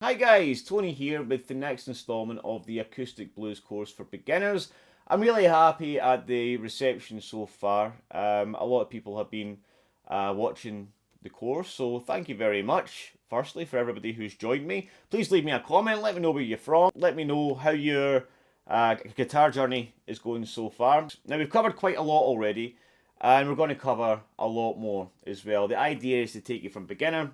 Hi guys, Tony here with the next installment of the Acoustic Blues course for beginners. I'm really happy at the reception so far. A lot of people have been watching the course, so thank you very much. Firstly, for everybody who's joined me, please leave me a comment. Let me know where you're from. Let me know how your guitar journey is going so far. Now we've covered quite a lot already, and we're going to cover a lot more as well. The idea is to take you from beginner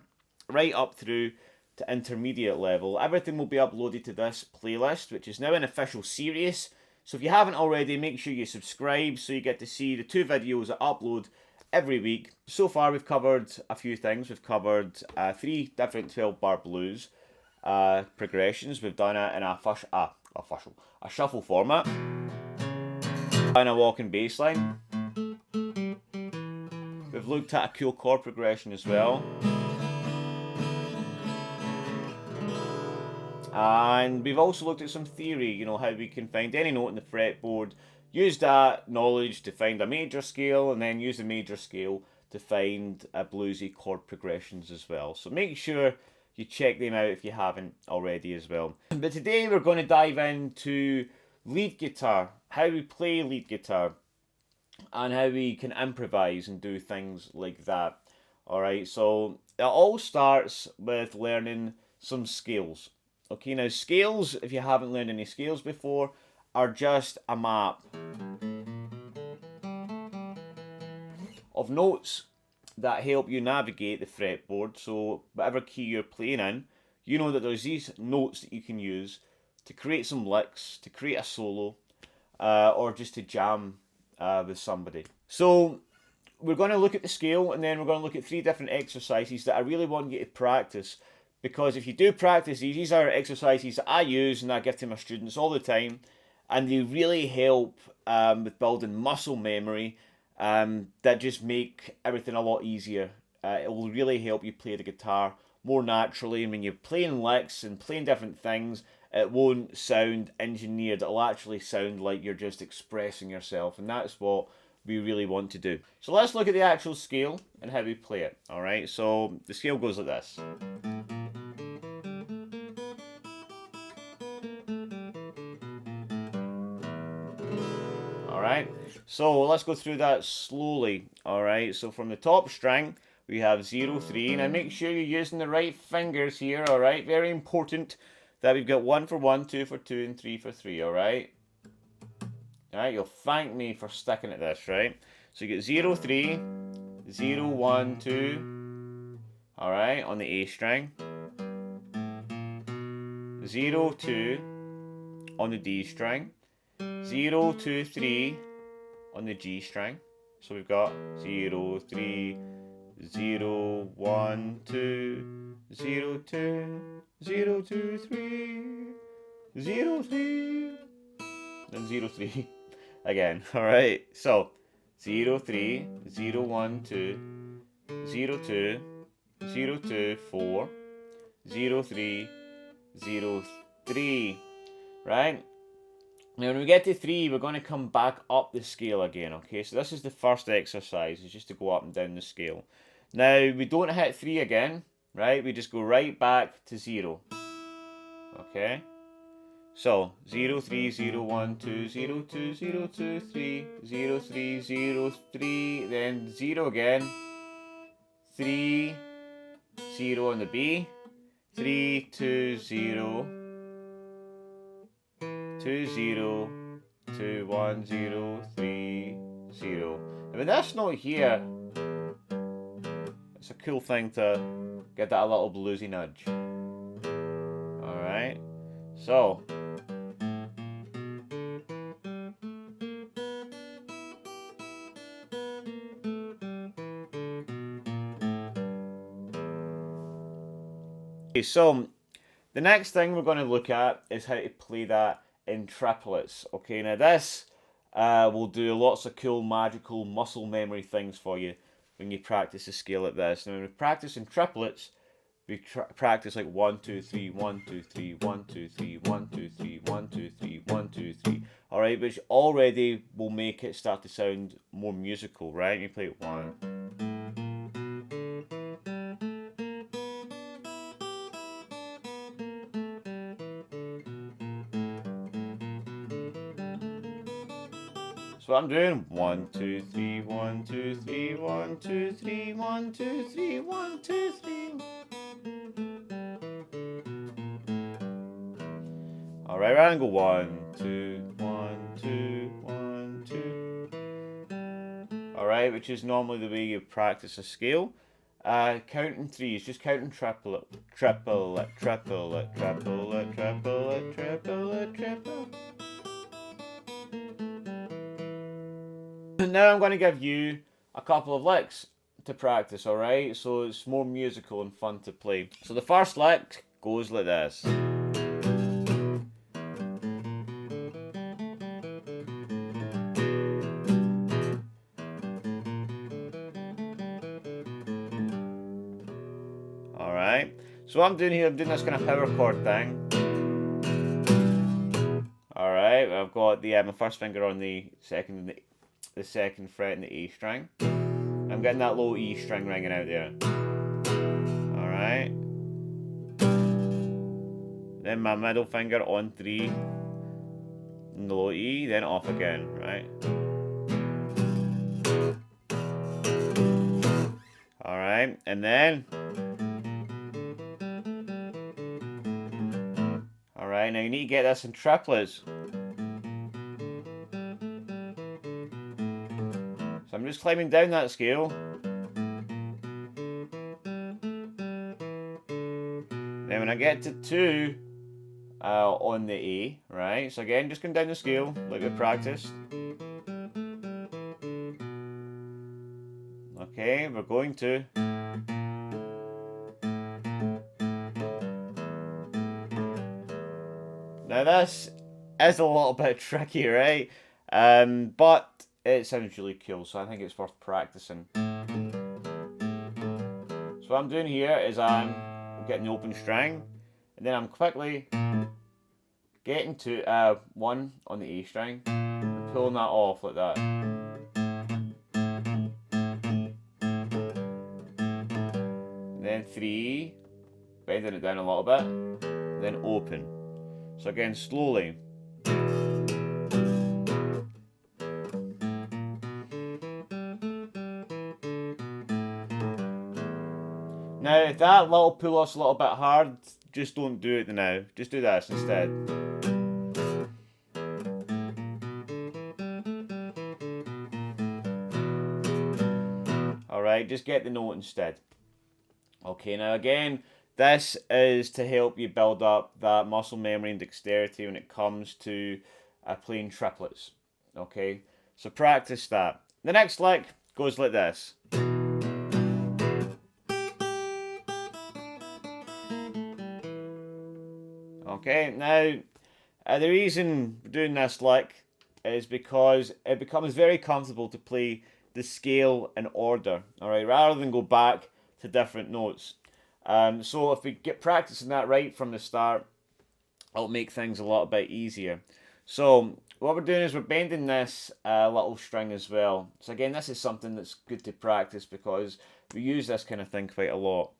right up through to intermediate level. Everything will be uploaded to this playlist, which is now an official series. So if you haven't already, make sure you subscribe so you get to see the two videos I upload every week. So far we've covered a few things. We've covered 3 different 12-bar blues progressions. We've done it in a shuffle format and a walking bass line. We've looked at a cool chord progression as well. And we've also looked at some theory, how we can find any note in the fretboard, use that knowledge to find a major scale, and then use the major scale to find bluesy chord progressions as well. So make sure you check them out if you haven't already as well. But today we're going to dive into lead guitar, how we play lead guitar, and how we can improvise and do things like that. Alright, so it all starts with learning some scales. Okay, now scales, if you haven't learned any scales before, are just a map of notes that help you navigate the fretboard. So whatever key you're playing in, you know that there's these notes that you can use to create some licks, to create a solo, or just to jam with somebody. So we're going to look at the scale, and then we're going to look at 3 different exercises that I really want you to practice. Because if you do practice these are exercises that I use and I give to my students all the time, and they really help with building muscle memory that just make everything a lot easier. It will really help you play the guitar more naturally, and when you're playing licks and playing different things, it won't sound engineered. It'll actually sound like you're just expressing yourself, and that's what we really want to do. So let's look at the actual scale and how we play it. Alright, so the scale goes like this. Alright, so let's go through that slowly. Alright, so from the top string we have 0, 3. Now make sure you're using the right fingers here, alright? Very important that we've got 1 for 1, 2 for 2, and 3 for 3, alright? Alright, you'll thank me for sticking at this, right? So you get 0, 3, 0, 1, 2, alright, on the A string. 0, 2 on the D string. 0, 2, 3 on the G string. So we've got 0, 3, 0, 1, 2, 0, 2, 0, 2, 3, 0, 3, then 0, 3 again. Alright, so 0, 3, 0, 1, 2, 0, 2, 0, 2, 4, 0, 3, 0, 3, right? Now when we get to 3, we're going to come back up the scale again, okay? So this is the first exercise, is just to go up and down the scale. Now, we don't hit 3 again, right? We just go right back to 0, okay? So, 0, 3, 0, 1, 2, 0, 2, 0, 2, 3, 0, 3, 0, 3, then 0 again, 3, 0 on the B, 3, 2, 0, 2, 0, 2, 1, 0, 3, 0. And with this note here, it's a cool thing to get that a little bluesy nudge. Alright, so. Okay, so the next thing we're going to look at is how to play that in triplets. Okay, now this will do lots of cool, magical muscle memory things for you when you practice a scale like this. Now, when we practice in triplets, we practice like 1, 2, 3, 1, 2, 3, 1, 2, 3, 1, 2, 3, 1, 2, 3, 1, 2, 3. Alright, which already will make it start to sound more musical, right? You play it 1. So what I'm doing, 1, 2, 3, 1, 2, 3, 1, 2, 3, 1, 2, 3, 1, 2, 3. Alright, right, and go 1, 2, 1, 2, 1, 2. Alright, which is normally the way you practice a scale. Counting threes, just counting triplet, triplet, triplet, triplet, triplet, triplet, triplet. Now I'm going to give you a couple of licks to practice, alright? So it's more musical and fun to play. So the first lick goes like this. Alright, so what I'm doing here, I'm doing this kind of power chord thing. Alright, I've got the my first finger on the second fret in the A string. I'm getting that low E string ringing out there. Alright. Then my middle finger on 3 in the low E, then off again, right? Alright, and then alright, now you need to get this in triplets. So I'm just climbing down that scale. Then when I get to 2 on the A, right? So again, just going down the scale like we practiced. Okay, we're going to. Now this is a little bit tricky, right? But it sounds really cool, so I think it's worth practicing. So what I'm doing here is I'm getting the open string, and then I'm quickly getting to 1 on the A string, and pulling that off like that. And then 3, bending it down a little bit, then open. So again, slowly. Now, if that little pull off's a little bit hard, just don't do it now. Just do this instead. Alright, just get the note instead. Okay, now again, this is to help you build up that muscle memory and dexterity when it comes to playing triplets. Okay, so practice that. The next lick goes like this. Okay, now the reason we're doing this lick is because it becomes very comfortable to play the scale in order, alright, rather than go back to different notes. So if we get practicing that right from the start, it'll make things a little bit easier. So what we're doing is we're bending this little string as well. So again, this is something that's good to practice because we use this kind of thing quite a lot.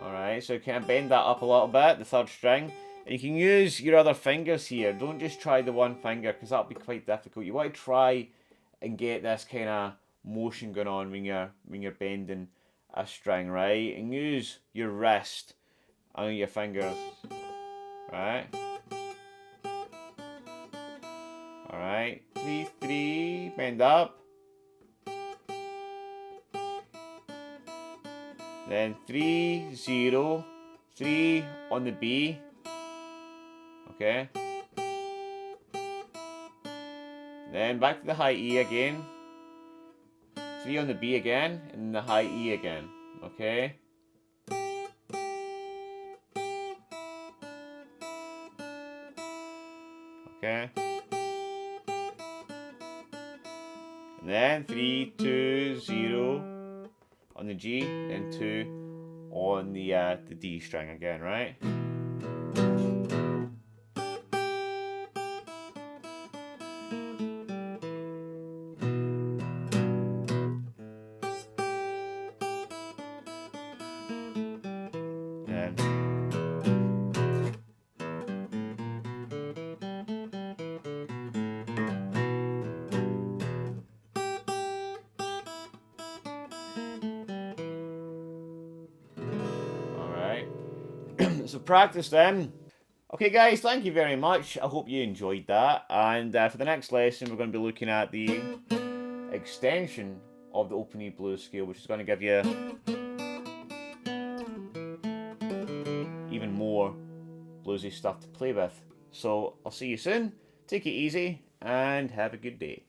Alright, so kind of bend that up a little bit, the third string. And you can use your other fingers here. Don't just try the one finger because that'll be quite difficult. You want to try and get this kind of motion going on when you're bending a string, right? And use your wrist on your fingers, right? Alright, 3, 3, bend up. Then 3, 0, 3 on the B. Okay. Then back to the high E again. 3 on the B again, and the high E again. Okay. Okay. And then 3, 2, 0 on the G, and 2 on the D string again, right? So practice then. Okay guys, thank you very much. I hope you enjoyed that. And for the next lesson, we're going to be looking at the extension of the open E blues scale, which is going to give you even more bluesy stuff to play with. So I'll see you soon. Take it easy and have a good day.